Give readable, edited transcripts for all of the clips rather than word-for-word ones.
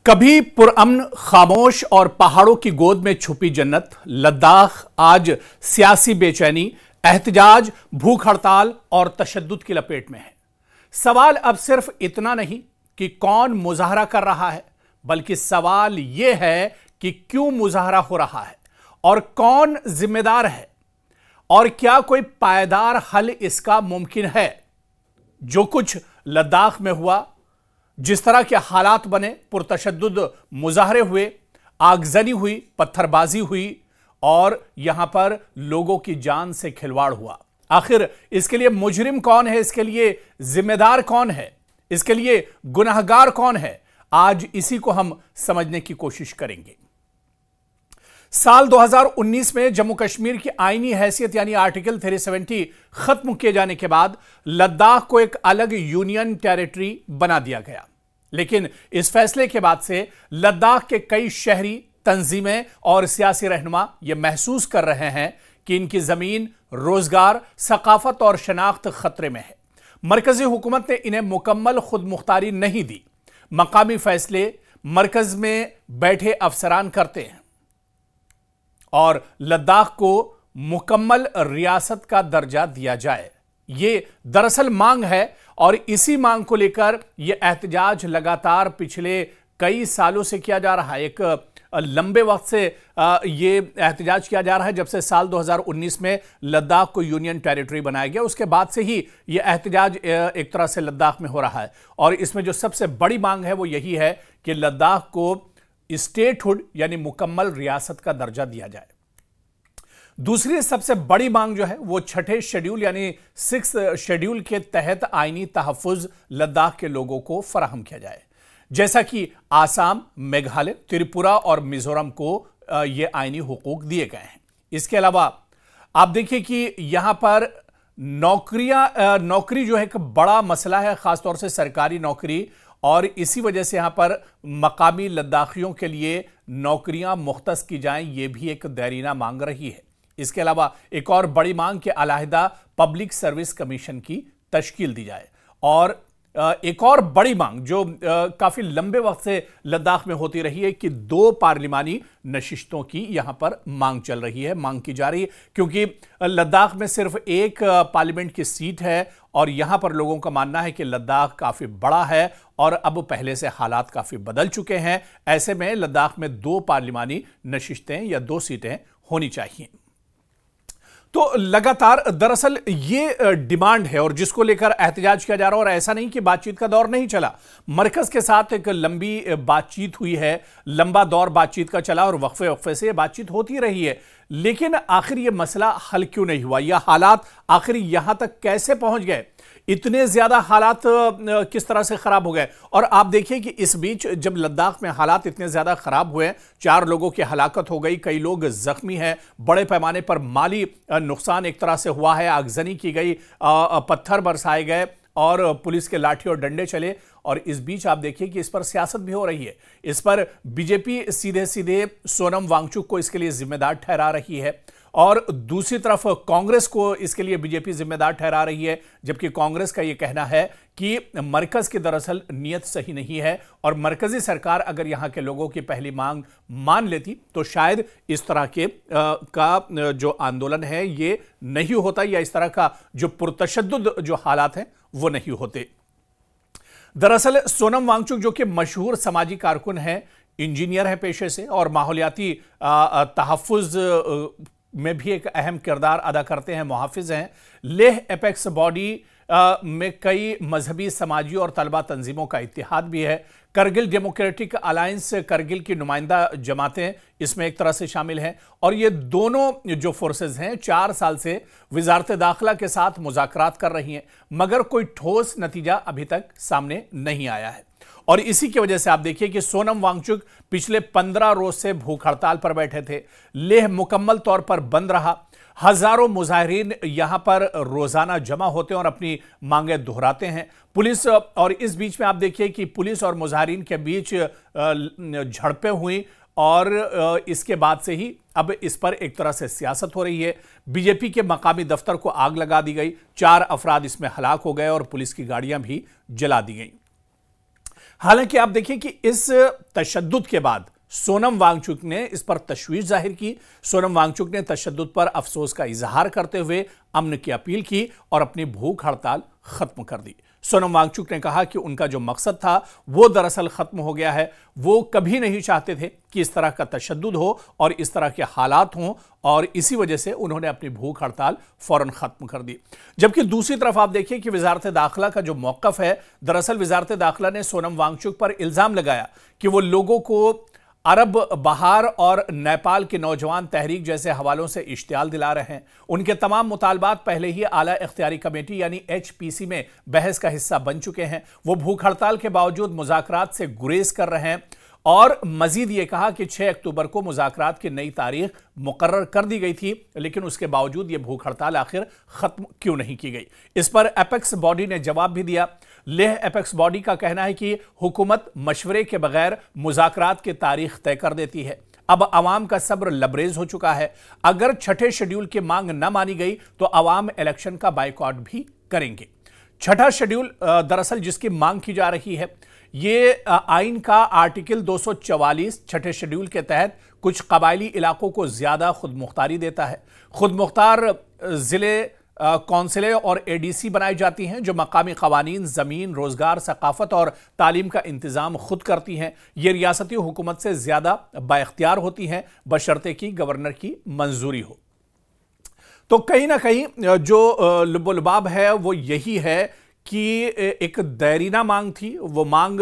कभी पुरअमन, खामोश और पहाड़ों की गोद में छुपी जन्नत लद्दाख आज सियासी बेचैनी, एहतजाज, भूख हड़ताल और तशद्दुद की लपेट में है। सवाल अब सिर्फ इतना नहीं कि कौन मुजाहरा कर रहा है, बल्कि सवाल यह है कि क्यों मुजाहरा हो रहा है और कौन जिम्मेदार है और क्या कोई पायदार हल इसका मुमकिन है। जो कुछ लद्दाख में हुआ, जिस तरह के हालात बने, पुरतशद्दुद मुजाहरे हुए, आगजनी हुई, पत्थरबाजी हुई और यहां पर लोगों की जान से खिलवाड़ हुआ। आखिर इसके लिए मुजरिम कौन है, इसके लिए जिम्मेदार कौन है, इसके लिए गुनहगार कौन है, आज इसी को हम समझने की कोशिश करेंगे। साल 2019 में जम्मू कश्मीर की आईनी हैसियत यानी आर्टिकल 370 खत्म किए जाने के बाद लद्दाख को एक अलग यूनियन टेरिटरी बना दिया गया। लेकिन इस फैसले के बाद से लद्दाख के कई शहरी, तंजीमें और सियासी रहनुमा यह महसूस कर रहे हैं कि इनकी जमीन, रोजगार, सकाफत और शनाख्त खतरे में है। मरकजी हुकूमत ने इन्हें मुकम्मल खुद मुख्तारी नहीं दी। मकामी फैसले मरकज में बैठे अफसरान करते हैं और लद्दाख को मुकम्मल रियासत का दर्जा दिया जाए, यह दरअसल मांग है। और इसी मांग को लेकर यह एहतजाज लगातार पिछले कई सालों से किया जा रहा है। एक लंबे वक्त से यह एहतजाज किया जा रहा है, जब से साल 2019 में लद्दाख को यूनियन टेरिटरी बनाया गया, उसके बाद से ही यह एहतजाज एक तरह से लद्दाख में हो रहा है। और इसमें जो सबसे बड़ी मांग है वो यही है कि लद्दाख को स्टेटहुड यानी मुकम्मल रियासत का दर्जा दिया जाए। दूसरी सबसे बड़ी मांग जो है वो छठे शेड्यूल यानी 6th शेड्यूल के तहत आईनी तहफ़्फ़ुज़ लद्दाख के लोगों को फराहम किया जाए, जैसा कि आसाम, मेघालय, त्रिपुरा और मिजोरम को ये आईनी हुकूक दिए गए हैं। इसके अलावा आप देखिए कि यहां पर नौकरी जो है एक बड़ा मसला है, खासतौर से सरकारी नौकरी, और इसी वजह से यहां पर मकामी लद्दाखियों के लिए नौकरियां मुख्तस की जाएं, यह भी एक देरीना मांग रही है। इसके अलावा एक और बड़ी मांग के अलहदा पब्लिक सर्विस कमीशन की तश्कील दी जाए। और एक और बड़ी मांग जो काफी लंबे वक्त से लद्दाख में होती रही है कि 2 पार्लिमानी नशिस्तों की यहां पर मांग चल रही है, मांग की जा रही है, क्योंकि लद्दाख में सिर्फ एक पार्लियामेंट की सीट है और यहां पर लोगों का मानना है कि लद्दाख काफी बड़ा है और अब पहले से हालात काफी बदल चुके हैं। ऐसे में लद्दाख में 2 पार्लिमानी नशिस्तें या 2 सीटें होनी चाहिए। तो लगातार दरअसल ये डिमांड है और जिसको लेकर एहतजाज किया जा रहा है। और ऐसा नहीं कि बातचीत का दौर नहीं चला, मरकज के साथ एक लंबी बातचीत हुई है, लंबा दौर बातचीत का चला और वक्फे वक्फे से बातचीत होती रही है। लेकिन आखिर ये मसला हल क्यों नहीं हुआ, यह हालात आखिर यहां तक कैसे पहुंच गए, इतने ज्यादा हालात किस तरह से खराब हो गए। और आप देखिए कि इस बीच जब लद्दाख में हालात इतने ज्यादा खराब हुए, 4 लोगों की हलाकत हो गई, कई लोग जख्मी हैं, बड़े पैमाने पर माली नुकसान एक तरह से हुआ है, आगजनी की गई, पत्थर बरसाए गए और पुलिस के लाठी और डंडे चले। और इस बीच आप देखिए कि इस पर सियासत भी हो रही है। इस पर बीजेपी सीधे सीधे सोनम वांगचुक को इसके लिए जिम्मेदार ठहरा रही है और दूसरी तरफ कांग्रेस को इसके लिए बीजेपी जिम्मेदार ठहरा रही है, जबकि कांग्रेस का यह कहना है कि मरकज की दरअसल नीयत सही नहीं है और मरकजी सरकार अगर यहां के लोगों की पहली मांग मान लेती तो शायद इस तरह के का जो आंदोलन है ये नहीं होता, या इस तरह का जो पुरतशद्दुद जो हालात हैं वो नहीं होते। दरअसल सोनम वांगचुक जो कि मशहूर समाजी कारकुन है, इंजीनियर है पेशे से और माहौलियाती तहफ़्फ़ुज़ में भी एक अहम किरदार अदा करते हैं, मुहाफिज हैं। लेह एपेक्स बॉडी में कई मजहबी, समाजी और तलबा तंजीमों का इत्तेहाद भी है। करगिल डेमोक्रेटिक अलायंस, करगिल की नुमाइंदा जमातें इसमें एक तरह से शामिल हैं। और ये दोनों जो फोर्सेस हैं 4 साल से वजारत दाखिला के साथ मुज़ाकरात कर रही हैं, मगर कोई ठोस नतीजा अभी तक सामने नहीं आया है। और इसी की वजह से आप देखिए कि सोनम वांगचुक पिछले 15 रोज से भूख हड़ताल पर बैठे थे। लेह मुकम्मल तौर पर बंद रहा। हजारों मुजाहिरीन यहां पर रोजाना जमा होते हैं और अपनी मांगें दोहराते हैं। पुलिस, और इस बीच में आप देखिए कि पुलिस और मुजाहिरीन के बीच झड़पें हुई और इसके बाद से ही अब इस पर एक तरह से सियासत हो रही है। बीजेपी के मकामी दफ्तर को आग लगा दी गई, 4 अफराद इसमें हलाक हो गए और पुलिस की गाड़ियां भी जला दी गई। हालांकि आप देखिए कि इस तशद्दुद के बाद सोनम वांगचुक ने इस पर तशवीश जाहिर की। सोनम वांगचुक ने तशद्दुद पर अफसोस का इजहार करते हुए अमन की अपील की और अपनी भूख हड़ताल खत्म कर दी। सोनम वांगचुक ने कहा कि उनका जो मकसद था वो दरअसल खत्म हो गया है। वो कभी नहीं चाहते थे कि इस तरह का तशद्दुद हो और इस तरह के हालात हों, और इसी वजह से उन्होंने अपनी भूख हड़ताल फौरन खत्म कर दी। जबकि दूसरी तरफ आप देखिए कि वजारत दाखिला का जो मौकफ है, दरअसल वजारत दाखिला ने सोनम वांगचुक पर इल्जाम लगाया कि वो लोगों को अरब बहार और नेपाल के नौजवान तहरीक जैसे हवालों से इश्तियाल दिला रहे हैं। उनके तमाम मुतालबात पहले ही आला इख्तियारी कमेटी यानी HPC में बहस का हिस्सा बन चुके हैं। वो भूख हड़ताल के बावजूद मुज़ाकरात से गुरेज कर रहे हैं और मजीद ये कहा कि 6 अक्टूबर को मुज़ाकरात की नई तारीख मुकर्रर कर दी गई थी, लेकिन उसके बावजूद ये भूख हड़ताल आखिर खत्म क्यों नहीं की गई। इस पर एपेक्स बॉडी ने जवाब भी दिया। लेह एपेक्स बॉडी का कहना है कि हुकूमत मशवरे के बगैर मुज़ाकरात की तारीख तय कर देती है। अब अवाम का सब्र लबरेज हो चुका है। अगर छठे शेड्यूल की मांग न मानी गई तो अवाम इलेक्शन का बाइकआउट भी करेंगे। छठा शेड्यूल दरअसल जिसकी मांग की जा रही है, ये आइन का आर्टिकल 244 छठे शेड्यूल के तहत कुछ कबायली इलाकों को ज्यादा खुद मुख्तारी देता है। खुद मुख्तार जिले कौंसिलें और ADC बनाई जाती हैं जो मकामी कवानीन, जमीन, रोजगार, सकाफत और तालीम का इंतजाम खुद करती हैं। ये रियासती हुकूमत से ज्यादा बाइख्तियार होती हैं बशर्ते कि गवर्नर की मंजूरी हो। तो कहीं ना कहीं जो लुबुलबाब है वो यही है कि एक दैरीना मांग थी। वो मांग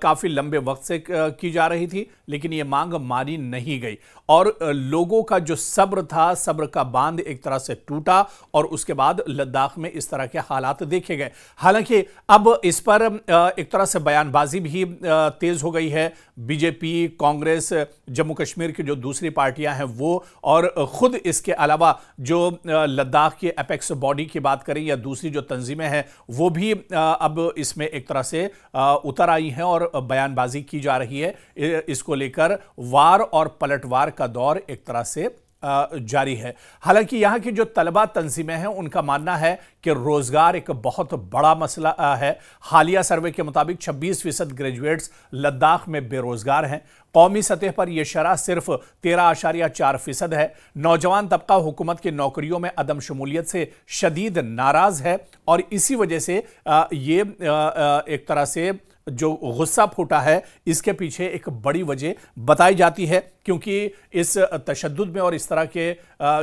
काफी लंबे वक्त से की जा रही थी, लेकिन ये मांग मानी नहीं गई और लोगों का जो सब्र था, सब्र का बांध एक तरह से टूटा और उसके बाद लद्दाख में इस तरह के हालात देखे गए। हालांकि अब इस पर एक तरह से बयानबाजी भी तेज हो गई है। बीजेपी, कांग्रेस, जम्मू कश्मीर की जो दूसरी पार्टियां हैं वो, और खुद इसके अलावा जो लद्दाख की एपेक्स बॉडी की बात करें या दूसरी जो तंजीमें हैं वो भी अब इसमें एक तरह से उतर आई हैं और बयानबाजी की जा रही है। इसको लेकर वार और पलटवार का दौर एक तरह से जारी है। हालांकि यहां की जो तलबा तंजीमें हैं उनका मानना है कि रोजगार एक बहुत बड़ा मसला है। हालिया सर्वे के मुताबिक 26% ग्रेजुएट्स लद्दाख में बेरोजगार हैं। कौमी सतह पर यह शरह सिर्फ 13.4% है। नौजवान तबका हुकूमत की नौकरियों में अदम शमूलियत से शदीद नाराज है और इसी वजह से ये एक तरह से जो गुस्सा फूटा है इसके पीछे एक बड़ी वजह बताई जाती है, क्योंकि इस तशद्दुद में और इस तरह के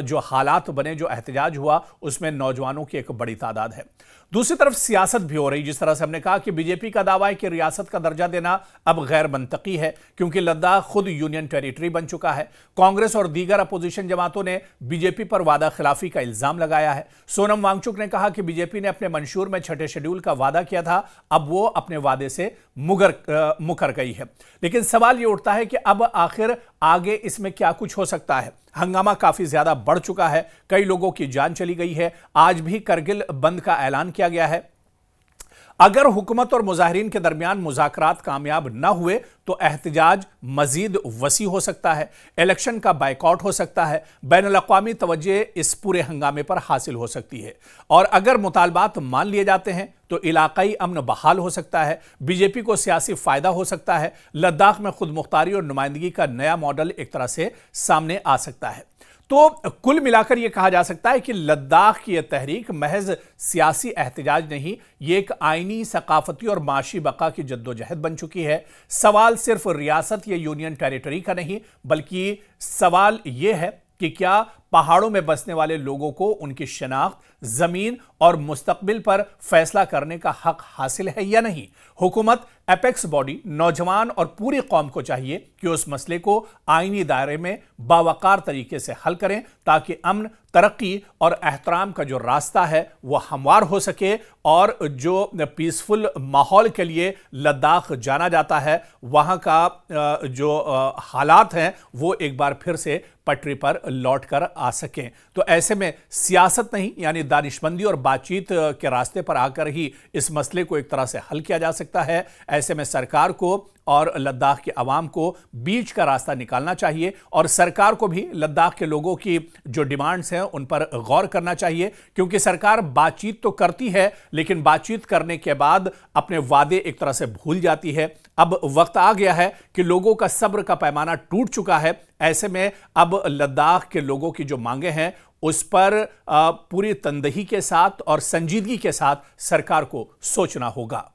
जो हालात बने, जो एहतजाज हुआ, उसमें नौजवानों की एक बड़ी तादाद है। दूसरी तरफ सियासत भी हो रही। जिस तरह से हमने कहा कि बीजेपी का दावा है कि रियासत का दर्जा देना अब गैर मंतकी है क्योंकि लद्दाख खुद यूनियन टेरिटरी बन चुका है। कांग्रेस और दीगर अपोजिशन जमातों ने बीजेपी पर वादा खिलाफी का इल्जाम लगाया है। सोनम वांगचुक ने कहा कि बीजेपी ने अपने मंशूर में छठे शेड्यूल का वादा किया था, अब वो अपने वादे से मुकर गई है। लेकिन सवाल ये उठता है कि अब आखिर आगे इसमें क्या कुछ हो सकता है। हंगामा काफी ज्यादा बढ़ चुका है, कई लोगों की जान चली गई है। आज भी करगिल बंद का ऐलान किया गया है। अगर हुकूमत और मुजाहिरीन के दरमियान मुज़ाकरात कामयाब न हुए तो एहतजाज मजीद वसी हो सकता है, इलेक्शन का बाइकआउट हो सकता है, बैनुल अक़वामी तवज्जो इस पूरे हंगामे पर हासिल हो सकती है। और अगर मुतालबात मान लिए जाते हैं तो इलाकाई अमन बहाल हो सकता है, बीजेपी को सियासी फायदा हो सकता है, लद्दाख में खुद मुख्तारी और नुमाइंदगी का नया मॉडल एक तरह से सामने आ सकता है। तो कुल मिलाकर यह कहा जा सकता है कि लद्दाख की यह तहरीक महज सियासी एहतजाज नहीं, यह एक आईनी, सकाफती और माशी बका की जद्दोजहद बन चुकी है। सवाल सिर्फ रियासत या यूनियन टेरिटरी का नहीं, बल्कि सवाल यह है कि क्या पहाड़ों में बसने वाले लोगों को उनकी शनाख्त, जमीन और मुस्तकबिल पर फैसला करने का हक हासिल है या नहीं। हुकूमत, एपेक्स बॉडी, नौजवान और पूरी कौम को चाहिए कि उस मसले को आईनी दायरे में बावकार तरीके से हल करें ताकि अमन, तरक्की और एहतराम का जो रास्ता है वह हमवार हो सके और जो पीसफुल माहौल के लिए लद्दाख जाना जाता है वहां का जो हालात हैं वो एक बार फिर से पटरी पर लौट कर आ सकें। तो ऐसे में सियासत नहीं, यानी दानिशमंदी और बातचीत के रास्ते पर आकर ही इस मसले को एक तरह से हल किया जा सकता है। ऐसे में सरकार को और लद्दाख के अवाम को बीच का रास्ता निकालना चाहिए और सरकार को भी लद्दाख के लोगों की जो डिमांड्स हैं उन पर गौर करना चाहिए, क्योंकि सरकार बातचीत तो करती है लेकिन बातचीत करने के बाद अपने वादे एक तरह से भूल जाती है। अब वक्त आ गया है कि लोगों का सब्र का पैमाना टूट चुका है। ऐसे में अब लद्दाख के लोगों की जो मांगे हैं उस पर पूरी तनदही के साथ और संजीदगी के साथ सरकार को सोचना होगा।